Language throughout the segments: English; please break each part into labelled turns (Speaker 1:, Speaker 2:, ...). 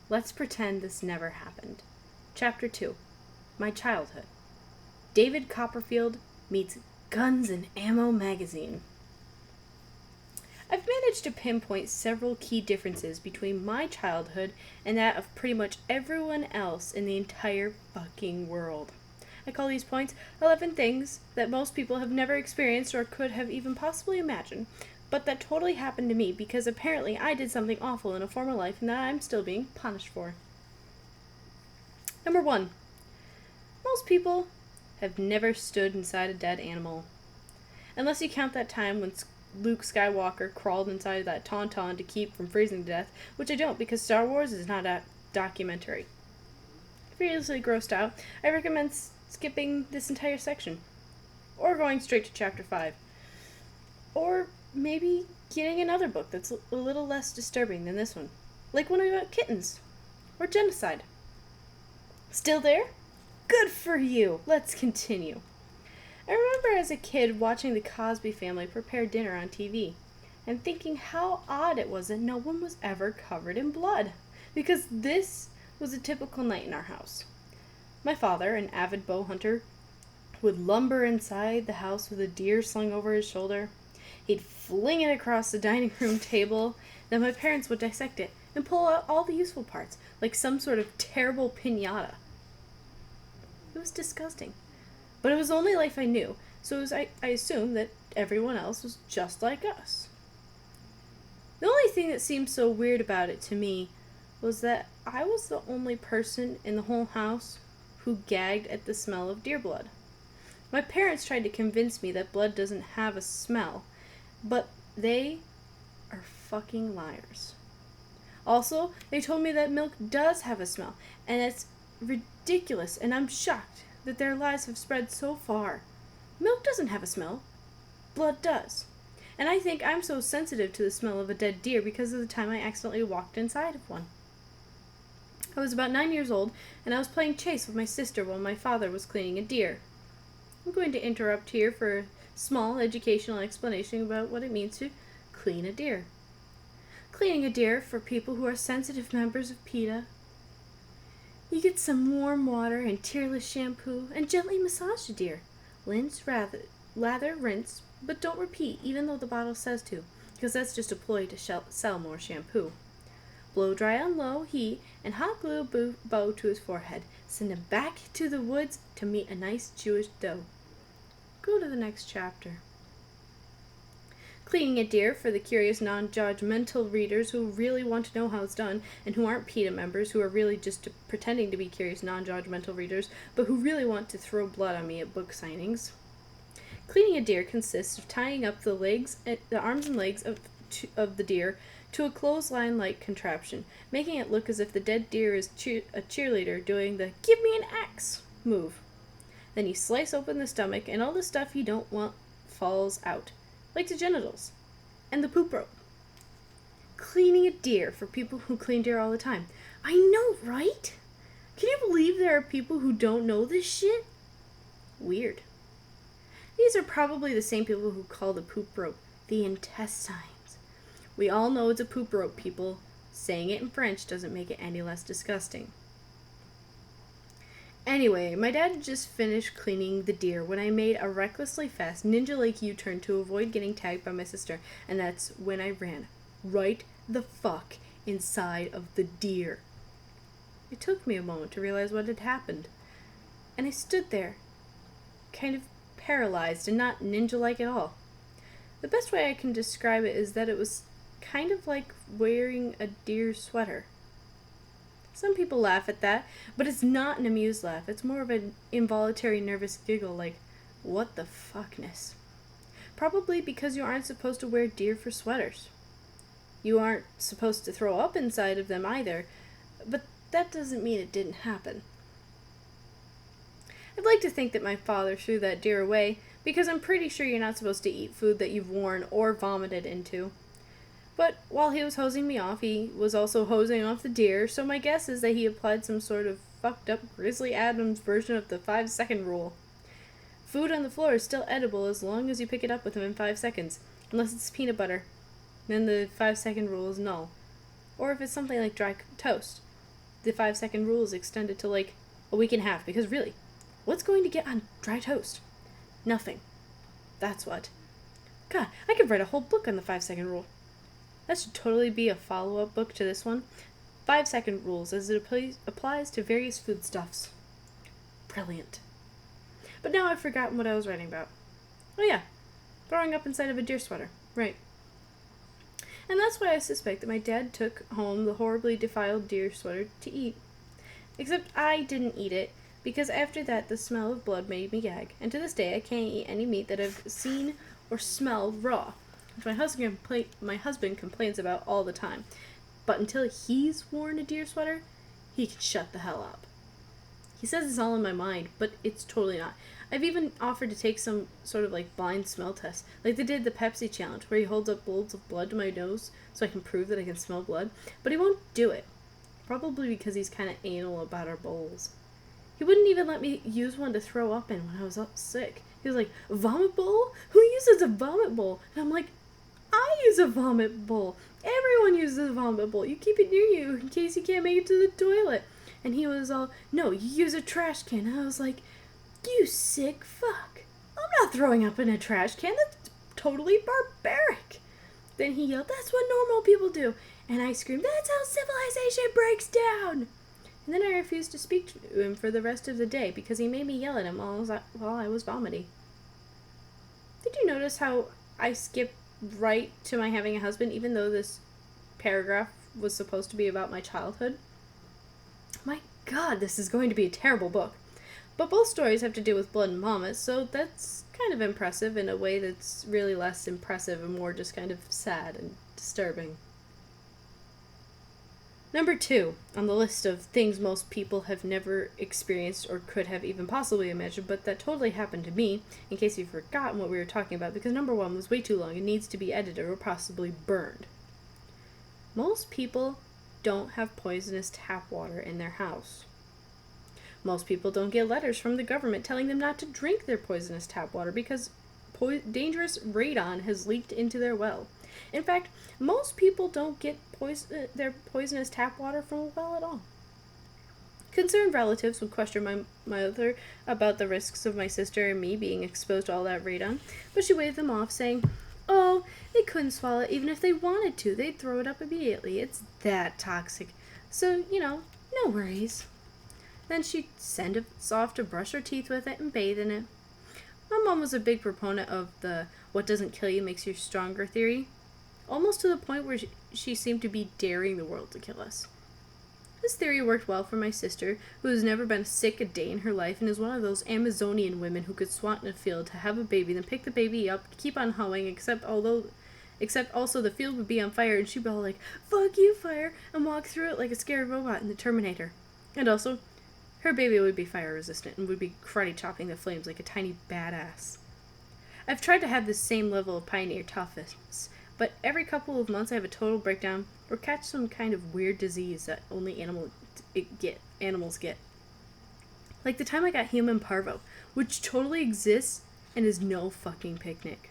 Speaker 1: Let's pretend this never happened. Chapter 2. My Childhood. David Copperfield meets Guns and Ammo magazine. I've managed to pinpoint several key differences between my childhood and that of pretty much everyone else in the entire fucking world. I call these points 11 things that most people have never experienced or could have even possibly imagined, but that totally happened to me because apparently I did something awful in a former life and that I'm still being punished for. Number 1. Most people have never stood inside a dead animal. Unless you count that time when Luke Skywalker crawled inside that tauntaun to keep from freezing to death, which I don't because Star Wars is not a documentary. If you're easily grossed out, I recommend skipping this entire section. Or going straight to chapter 5. Or maybe getting another book that's a little less disturbing than this one. Like one about kittens. Or genocide. Still there? Good for you! Let's continue. I remember as a kid watching the Cosby Family prepare dinner on TV and thinking how odd it was that no one was ever covered in blood, because this was a typical night in our house. My father, an avid bow hunter, would lumber inside the house with a deer slung over his shoulder. He'd fling it across the dining room table, then my parents would dissect it and pull out all the useful parts, like some sort of terrible piñata. It was disgusting. But it was the only life I knew, so I assumed that everyone else was just like us. The only thing that seemed so weird about it to me was that I was the only person in the whole house who gagged at the smell of deer blood. My parents tried to convince me that blood doesn't have a smell, but they are fucking liars. Also, they told me that milk does have a smell, and it's ridiculous, and I'm shocked that their lies have spread so far. Milk doesn't have a smell. Blood does. And I think I'm so sensitive to the smell of a dead deer because of the time I accidentally walked inside of one. I was about 9 years old, and I was playing chase with my sister while my father was cleaning a deer. I'm going to interrupt here for a small educational explanation about what it means to clean a deer. Cleaning a deer, for people who are sensitive members of PETA, you get some warm water and tearless shampoo and gently massage the deer. Rinse, lather, rinse, but don't repeat even though the bottle says to, because that's just a ploy to sell more shampoo. Blow dry on low heat and hot glue a bow to his forehead. Send him back to the woods to meet a nice Jewish doe. Go to the next chapter. Cleaning a deer, for the curious, non-judgmental readers who really want to know how it's done and who aren't PETA members, who are really just pretending to be curious, non-judgmental readers, but who really want to throw blood on me at book signings. Cleaning a deer consists of tying up the arms and legs of the deer to a clothesline-like contraption, making it look as if the dead deer is a cheerleader doing the "give me an X" move. Then you slice open the stomach and all the stuff you don't want falls out. Like the genitals, and the poop rope. Cleaning a deer, for people who clean deer all the time. I know, right? Can you believe there are people who don't know this shit? Weird. These are probably the same people who call the poop rope the intestines. We all know it's a poop rope, people. Saying it in French doesn't make it any less disgusting. Anyway, my dad had just finished cleaning the deer when I made a recklessly fast ninja-like U-turn to avoid getting tagged by my sister, and that's when I ran right the fuck inside of the deer. It took me a moment to realize what had happened, and I stood there, kind of paralyzed and not ninja-like at all. The best way I can describe it is that it was kind of like wearing a deer sweater. Some people laugh at that, but it's not an amused laugh. It's more of an involuntary nervous giggle like, what the fuckness? Probably because you aren't supposed to wear deer for sweaters. You aren't supposed to throw up inside of them either, but that doesn't mean it didn't happen. I'd like to think that my father threw that deer away, because I'm pretty sure you're not supposed to eat food that you've worn or vomited into. But while he was hosing me off, he was also hosing off the deer, so my guess is that he applied some sort of fucked up Grizzly Adams version of the 5-second rule. Food on the floor is still edible as long as you pick it up with him in 5 seconds, unless it's peanut butter. Then the 5-second rule is null. Or if it's something like dry toast. the 5-second rule is extended to like a week and a half, because really, what's going to get on dry toast? Nothing. That's what. God, I could write a whole book on the 5-second rule. That should totally be a follow-up book to this one. 5-second rules as it applies to various foodstuffs. Brilliant. But now I've forgotten what I was writing about. Oh yeah, throwing up inside of a deer sweater. Right. And that's why I suspect that my dad took home the horribly defiled deer sweater to eat. Except I didn't eat it, because after that the smell of blood made me gag, and to this day I can't eat any meat that I've seen or smelled raw, which my husband complains about all the time. But until he's worn a deer sweater, he can shut the hell up. He says it's all in my mind, but it's totally not. I've even offered to take some sort of like blind smell test, like they did the Pepsi challenge, where he holds up bowls of blood to my nose so I can prove that I can smell blood, but he won't do it. Probably because he's kind of anal about our bowls. He wouldn't even let me use one to throw up in when I was up sick. He was like, vomit bowl? Who uses a vomit bowl? And I'm like, I use a vomit bowl. Everyone uses a vomit bowl. You keep it near you in case you can't make it to the toilet. And he was all, no, you use a trash can. And I was like, you sick fuck. I'm not throwing up in a trash can. That's totally barbaric. Then he yelled, that's what normal people do. And I screamed, that's how civilization breaks down. And then I refused to speak to him for the rest of the day because he made me yell at him while I was vomiting. Did you notice how I skipped right to my having a husband, even though this paragraph was supposed to be about my childhood? My God, this is going to be a terrible book. But both stories have to do with blood and vomit, so that's kind of impressive in a way that's really less impressive and more just kind of sad and disturbing. Number 2 on the list of things most people have never experienced or could have even possibly imagined, but that totally happened to me, in case you've forgotten what we were talking about, because number 1 was way too long and needs to be edited or possibly burned. Most people don't have poisonous tap water in their house. Most people don't get letters from the government telling them not to drink their poisonous tap water because dangerous radon has leaked into their well. In fact, most people don't get their poisonous tap water from a well at all. Concerned relatives would question my mother about the risks of my sister and me being exposed to all that radon, but she waved them off, saying, oh, they couldn't swallow it even if they wanted to. They'd throw it up immediately. It's that toxic. So, no worries. Then she'd send us off to brush her teeth with it and bathe in it. My mom was a big proponent of the what doesn't kill you makes you stronger theory, almost to the point where she seemed to be daring the world to kill us. This theory worked well for my sister, who has never been sick a day in her life and is one of those Amazonian women who could swat in a field to have a baby, then pick the baby up, keep on hoeing, except also the field would be on fire and she'd be all like, fuck you, fire, and walk through it like a scared robot in the Terminator. And also, her baby would be fire resistant and would be karate chopping the flames like a tiny badass. I've tried to have this same level of pioneer toughness, but every couple of months I have a total breakdown or catch some kind of weird disease that only animals get. Like the time I got human parvo, which totally exists and is no fucking picnic.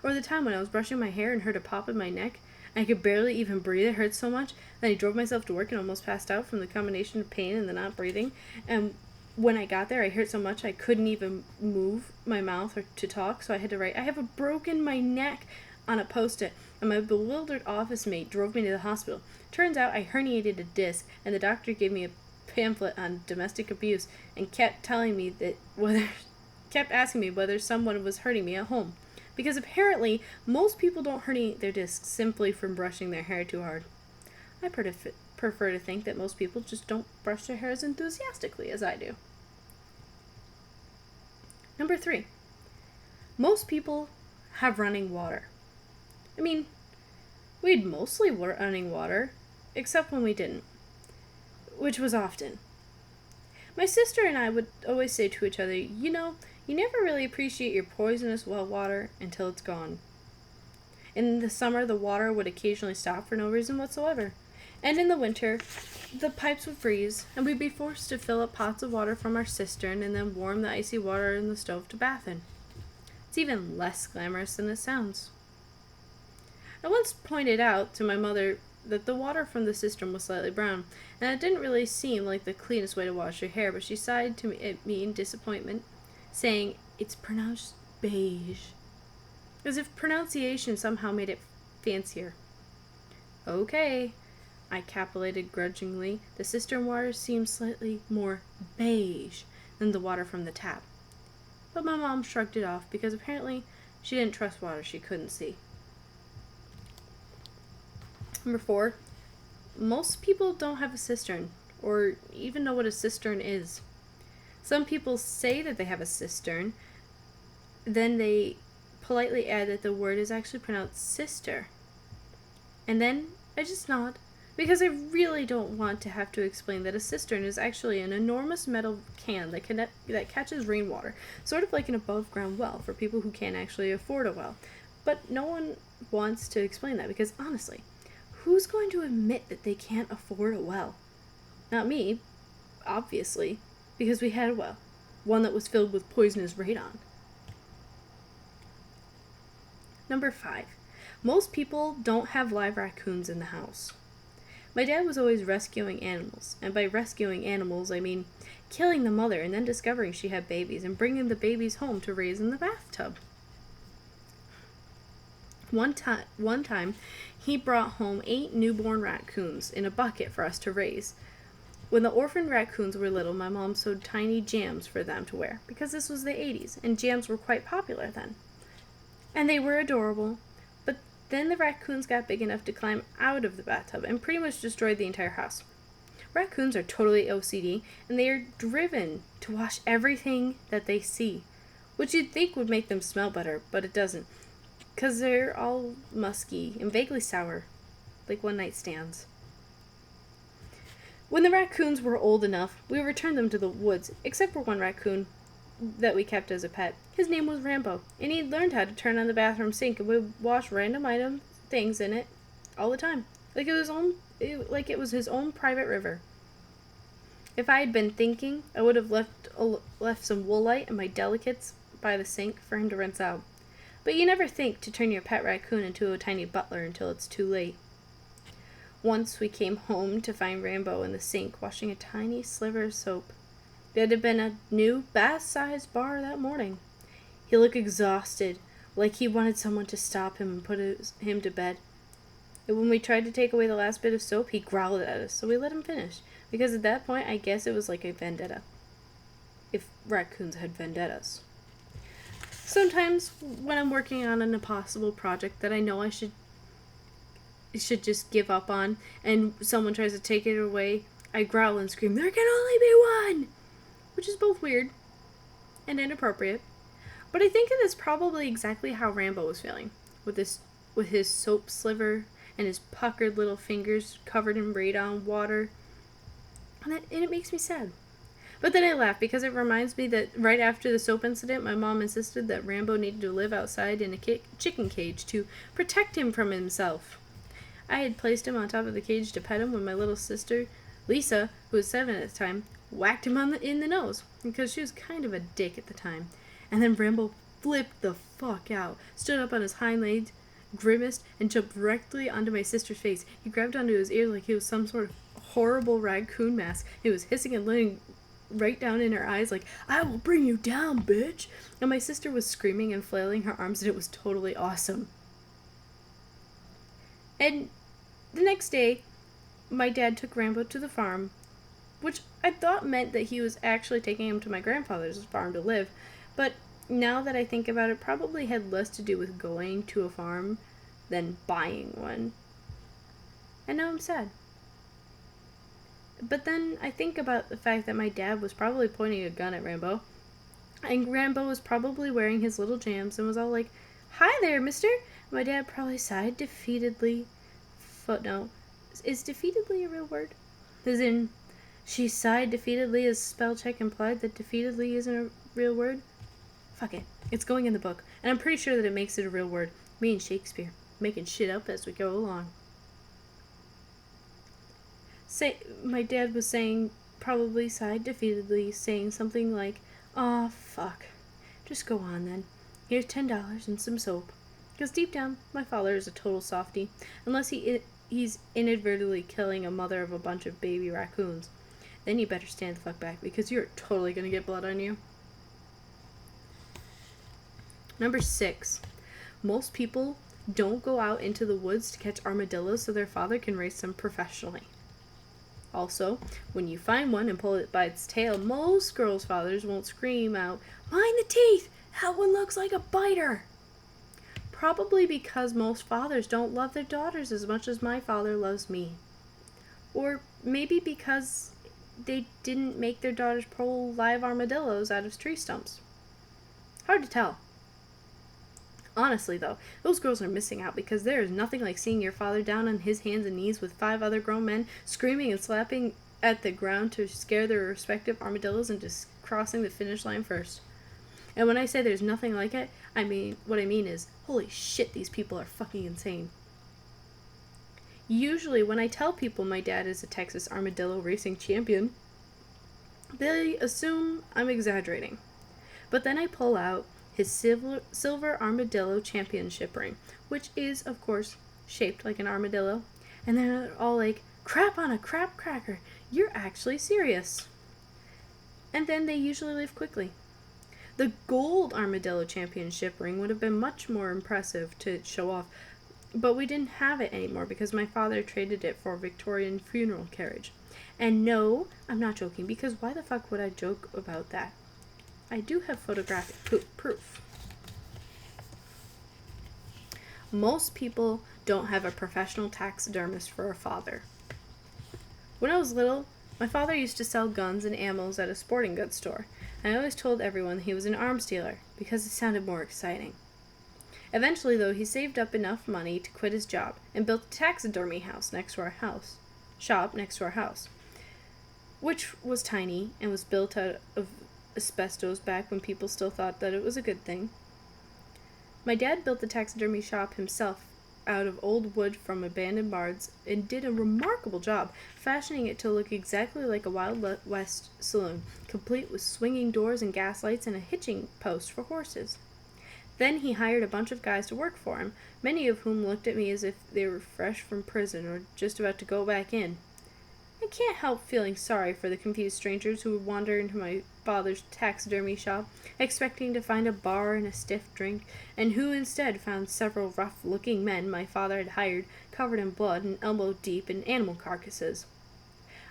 Speaker 1: Or the time when I was brushing my hair and heard a pop in my neck, and I could barely even breathe. It hurt so much that I drove myself to work and almost passed out from the combination of pain and the not breathing. And when I got there, I hurt so much I couldn't even move my mouth or to talk, so I had to write, I have broken my neck on a Post-it, and my bewildered office mate drove me to the hospital. Turns out I herniated a disc, and the doctor gave me a pamphlet on domestic abuse and kept asking me whether someone was hurting me at home. Because apparently, most people don't herniate their discs simply from brushing their hair too hard. I prefer to think that most people just don't brush their hair as enthusiastically as I do. Number 3. Most people have running water. I mean, we'd mostly running water, except when we didn't, which was often. My sister and I would always say to each other, you never really appreciate your poisonous well water until it's gone. In the summer, the water would occasionally stop for no reason whatsoever. And in the winter, the pipes would freeze, and we'd be forced to fill up pots of water from our cistern and then warm the icy water in the stove to bath in. It's even less glamorous than it sounds. I once pointed out to my mother that the water from the cistern was slightly brown, and it didn't really seem like the cleanest way to wash her hair, but she sighed to me, at me in disappointment, saying, "It's pronounced beige," as if pronunciation somehow made it fancier. "Okay," I capillated grudgingly. "The cistern water seems slightly more beige than the water from the tap." But my mom shrugged it off because apparently she didn't trust water she couldn't see. Number 4. Most people don't have a cistern, or even know what a cistern is. Some people say that they have a cistern, then they politely add that the word is actually pronounced sister. And then I just nod, because I really don't want to have to explain that a cistern is actually an enormous metal can that catches rainwater, sort of like an above-ground well for people who can't actually afford a well. But no one wants to explain that because, honestly, who's going to admit that they can't afford a well? Not me, obviously, because we had a well, one that was filled with poisonous radon. Number 5. Most people don't have live raccoons in the house. My dad was always rescuing animals, and by rescuing animals, I mean killing the mother and then discovering she had babies and bringing the babies home to raise in the bathtub. One time, he brought home 8 newborn raccoons in a bucket for us to raise. When the orphaned raccoons were little, my mom sewed tiny jams for them to wear, because this was the 80s, and jams were quite popular then. And they were adorable, but then the raccoons got big enough to climb out of the bathtub and pretty much destroyed the entire house. Raccoons are totally OCD, and they are driven to wash everything that they see, which you'd think would make them smell better, but it doesn't, because they're all musky and vaguely sour, like one-night stands. When the raccoons were old enough, we returned them to the woods, except for one raccoon that we kept as a pet. His name was Rambo, and he'd learned how to turn on the bathroom sink and would wash random things in it all the time, like it was his own private river. If I had been thinking, I would have left some woolite and my delicates by the sink for him to rinse out. But you never think to turn your pet raccoon into a tiny butler until it's too late. Once we came home to find Rambo in the sink washing a tiny sliver of soap. There had been a new bath-sized bar that morning. He looked exhausted, like he wanted someone to stop him and put him to bed. And when we tried to take away the last bit of soap, he growled at us, so we let him finish. Because at that point, I guess it was like a vendetta. If raccoons had vendettas. Sometimes, when I'm working on an impossible project that I know I should just give up on, and someone tries to take it away, I growl and scream, "There can only be one!" Which is both weird and inappropriate. But I think it is probably exactly how Rambo was feeling, with his soap sliver and his puckered little fingers covered in radon water. And it makes me sad. But then I laugh because it reminds me that right after the soap incident, my mom insisted that Rambo needed to live outside in a chicken cage to protect him from himself. I had placed him on top of the cage to pet him when my little sister, Lisa, who was 7 at the time, whacked him in the nose because she was kind of a dick at the time. And then Rambo flipped the fuck out, stood up on his hind legs, grimaced, and jumped directly onto my sister's face. He grabbed onto his ears like he was some sort of horrible raccoon mask. He was hissing and laying right down in her eyes like, "I will bring you down, bitch!" And my sister was screaming and flailing her arms, and it was totally awesome. And the next day, my dad took Rambo to the farm, which I thought meant that he was actually taking him to my grandfather's farm to live, but now that I think about it, probably had less to do with going to a farm than buying one. And now I'm sad. But then I think about the fact that my dad was probably pointing a gun at Rambo, and Rambo was probably wearing his little jams and was all like, "Hi there, mister." My dad probably sighed defeatedly. Footnote. Is defeatedly a real word? As in, she sighed defeatedly as spell check implied that defeatedly isn't a real word? Fuck it. It's going in the book, and I'm pretty sure that it makes it a real word. Me and Shakespeare, making shit up as we go along. My dad was saying, probably sighed defeatedly, saying something like, "Aw, fuck. Just go on then. Here's $10 and some soap." Because deep down, my father is a total softie, unless he he's inadvertently killing a mother of a bunch of baby raccoons, then you better stand the fuck back because you're totally gonna get blood on you. Number 6. Most people don't go out into the woods to catch armadillos so their father can race them professionally. Also, when you find one and pull it by its tail, most girls' fathers won't scream out, "Mind the teeth! That one looks like a biter!" Probably because most fathers don't love their daughters as much as my father loves me. Or maybe because they didn't make their daughters pull live armadillos out of tree stumps. Hard to tell. Honestly, though, those girls are missing out because there is nothing like seeing your father down on his hands and knees with 5 other grown men screaming and slapping at the ground to scare their respective armadillos into crossing the finish line first. And when I say there's nothing like it, what I mean is, holy shit, these people are fucking insane. Usually, when I tell people my dad is a Texas armadillo racing champion, they assume I'm exaggerating. But then I pull out his silver armadillo championship ring, which is, of course, shaped like an armadillo, and they're all like, "Crap on a crap cracker, you're actually serious." And then they usually leave quickly. The gold armadillo championship ring would have been much more impressive to show off, but we didn't have it anymore because my father traded it for a Victorian funeral carriage. And no, I'm not joking, because why the fuck would I joke about that? I do have photographic proof. Most people don't have a professional taxidermist for a father. When I was little, my father used to sell guns and ammos at a sporting goods store. I always told everyone he was an arms dealer because it sounded more exciting. Eventually, though, he saved up enough money to quit his job and built a taxidermy shop next to our house, which was tiny and was built out of asbestos back when people still thought that it was a good thing. My dad built the taxidermy shop himself out of old wood from abandoned barns and did a remarkable job fashioning it to look exactly like a Wild West saloon, complete with swinging doors and gas lights and a hitching post for horses. Then he hired a bunch of guys to work for him, many of whom looked at me as if they were fresh from prison or just about to go back in. I can't help feeling sorry for the confused strangers who would wander into my father's taxidermy shop, expecting to find a bar and a stiff drink, and who instead found several rough-looking men my father had hired, covered in blood and elbow-deep in animal carcasses.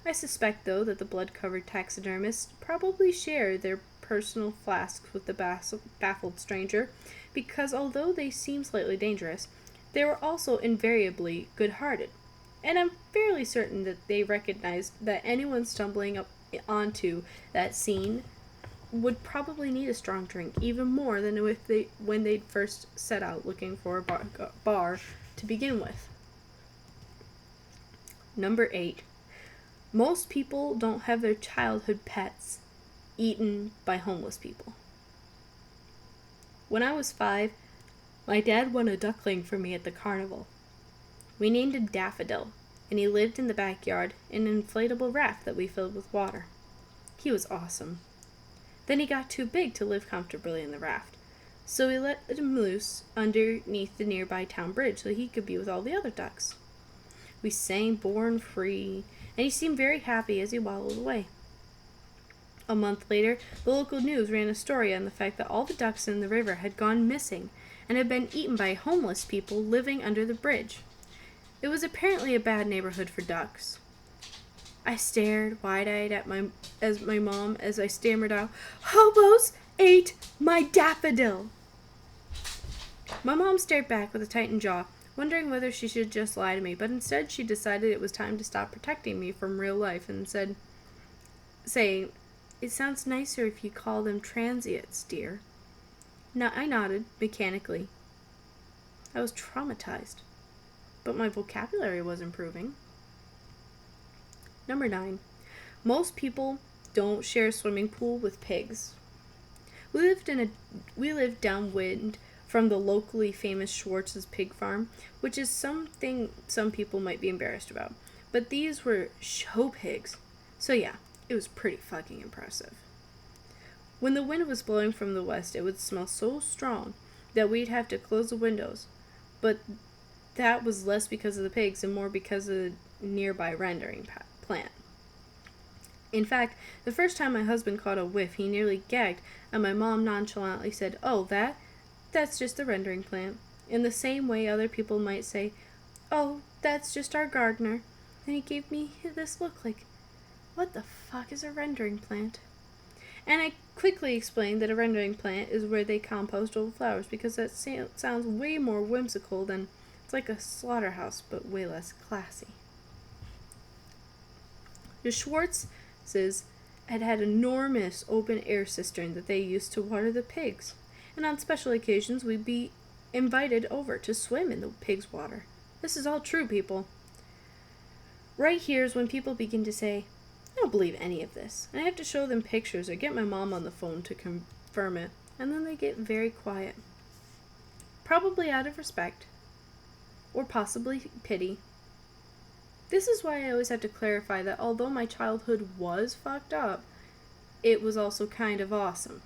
Speaker 1: I suspect, though, that the blood-covered taxidermists probably shared their personal flasks with the baffled stranger, because although they seemed slightly dangerous, they were also invariably good-hearted. And I'm fairly certain that they recognized that anyone stumbling up onto that scene would probably need a strong drink, even more than when they'd first set out looking for a bar to begin with. Number 8. Most people don't have their childhood pets eaten by homeless people. When I was 5, my dad won a duckling for me at the carnival. We named him Daffodil, and he lived in the backyard in an inflatable raft that we filled with water. He was awesome. Then he got too big to live comfortably in the raft, so we let him loose underneath the nearby town bridge so he could be with all the other ducks. We sang Born Free, and he seemed very happy as he waddled away. A month later, the local news ran a story on the fact that all the ducks in the river had gone missing and had been eaten by homeless people living under the bridge. It was apparently a bad neighborhood for ducks. I stared wide-eyed at my mom as I stammered out, "Hobos ate my daffodil!" My mom stared back with a tightened jaw, wondering whether she should just lie to me, but instead she decided it was time to stop protecting me from real life and saying, "It sounds nicer if you call them transients, dear." I nodded, mechanically. I was traumatized, but my vocabulary was improving. Number 9. Most people don't share a swimming pool with pigs. We lived downwind from the locally famous Schwartz's pig farm, which is something some people might be embarrassed about. But these were show pigs. So yeah, it was pretty fucking impressive. When the wind was blowing from the west, it would smell so strong that we'd have to close the windows. But that was less because of the pigs and more because of the nearby rendering plant. In fact, the first time my husband caught a whiff, he nearly gagged, and my mom nonchalantly said, "Oh, that's just the rendering plant." In the same way other people might say, "Oh, that's just our gardener." And he gave me this look like, what the fuck is a rendering plant? And I quickly explained that a rendering plant is where they compost old flowers, because that sounds way more whimsical than it's like a slaughterhouse, but way less classy. The Schwartzes had enormous open-air cistern that they used to water the pigs, and on special occasions we'd be invited over to swim in the pigs' water. This is all true, people. Right here is when people begin to say, "I don't believe any of this," and I have to show them pictures or get my mom on the phone to confirm it, and then they get very quiet. Probably out of respect, or possibly pity. This is why I always have to clarify that although my childhood was fucked up, it was also kind of awesome.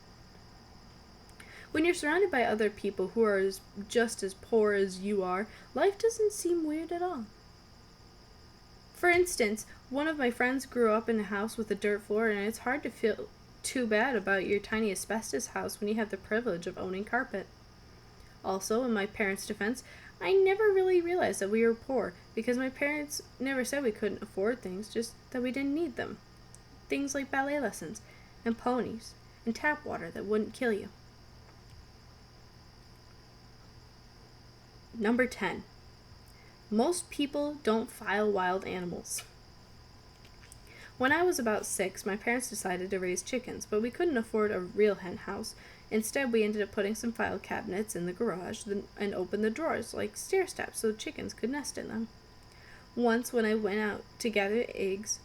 Speaker 1: When you're surrounded by other people who are just as poor as you are, life doesn't seem weird at all. For instance, one of my friends grew up in a house with a dirt floor, and it's hard to feel too bad about your tiny asbestos house when you have the privilege of owning carpet. Also, in my parents' defense, I never really realized that we were poor, because my parents never said we couldn't afford things, just that we didn't need them. Things like ballet lessons, and ponies, and tap water that wouldn't kill you. Number 10. Most people don't file wild animals. When I was about 6, my parents decided to raise chickens, but we couldn't afford a real hen house. Instead, we ended up putting some file cabinets in the garage and opened the drawers like stair steps so chickens could nest in them. Once, when I went out to gather eggs,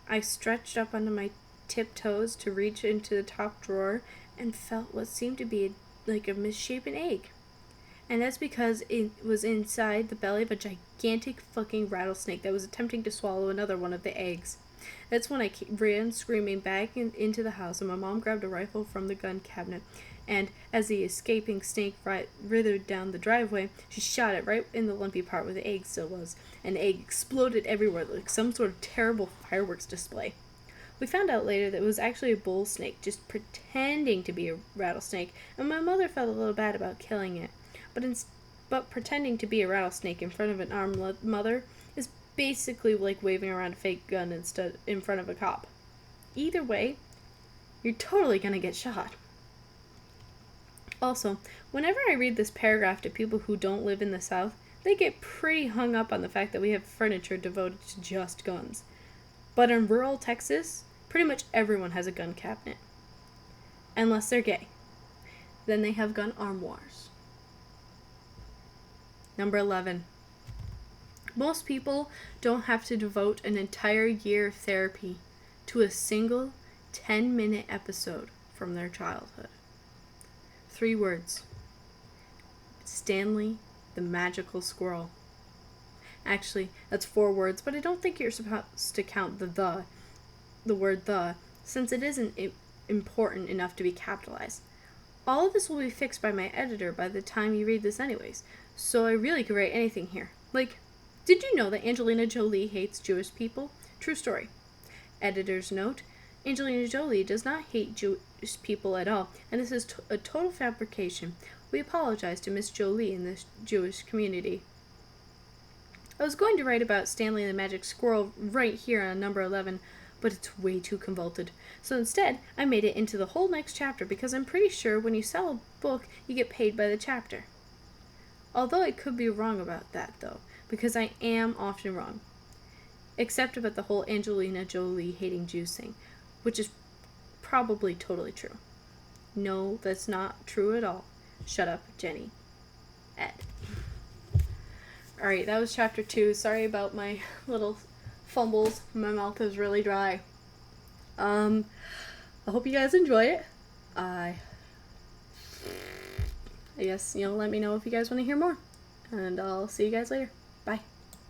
Speaker 1: I stretched up onto my tiptoes to reach into the top drawer and felt what seemed to be like a misshapen egg. And that's because it was inside the belly of a gigantic fucking rattlesnake that was attempting to swallow another one of the eggs. That's when I ran screaming back into the house, and my mom grabbed a rifle from the gun cabinet, and as the escaping snake writhed down the driveway, she shot it right in the lumpy part where the egg still was, and the egg exploded everywhere like some sort of terrible fireworks display. We found out later that it was actually a bull snake, just pretending to be a rattlesnake, and my mother felt a little bad about killing it. But pretending to be a rattlesnake in front of an armed mother is basically like waving around a fake gun instead in front of a cop. Either way, you're totally gonna get shot. Also, whenever I read this paragraph to people who don't live in the South, they get pretty hung up on the fact that we have furniture devoted to just guns. But in rural Texas, pretty much everyone has a gun cabinet. Unless they're gay. Then they have gun armoires. Number 11. Most people don't have to devote an entire year of therapy to a single 10-minute episode from their childhood. 3 words. Stanley the Magical Squirrel. Actually, that's 4 words, but I don't think you're supposed to count the word the, since it isn't important enough to be capitalized. All of this will be fixed by my editor by the time you read this anyways, so I really could write anything here. Like, did you know that Angelina Jolie hates Jewish people? True story. Editor's note, Angelina Jolie does not hate Jewish people at all, and this is a total fabrication. We apologize to Miss Jolie in the Jewish community. I was going to write about Stanley the Magic Squirrel right here on number 11, but it's way too convoluted. So instead, I made it into the whole next chapter because I'm pretty sure when you sell a book, you get paid by the chapter. Although I could be wrong about that, though, because I am often wrong. Except about the whole Angelina Jolie hating Jews thing, which is probably totally true. No, that's not true at all. Shut up, Jenny. Ed. Alright, that was chapter 2. Sorry about my little fumbles. My mouth is really dry. I hope you guys enjoy it. I guess, let me know if you guys want to hear more. And I'll see you guys later. Bye.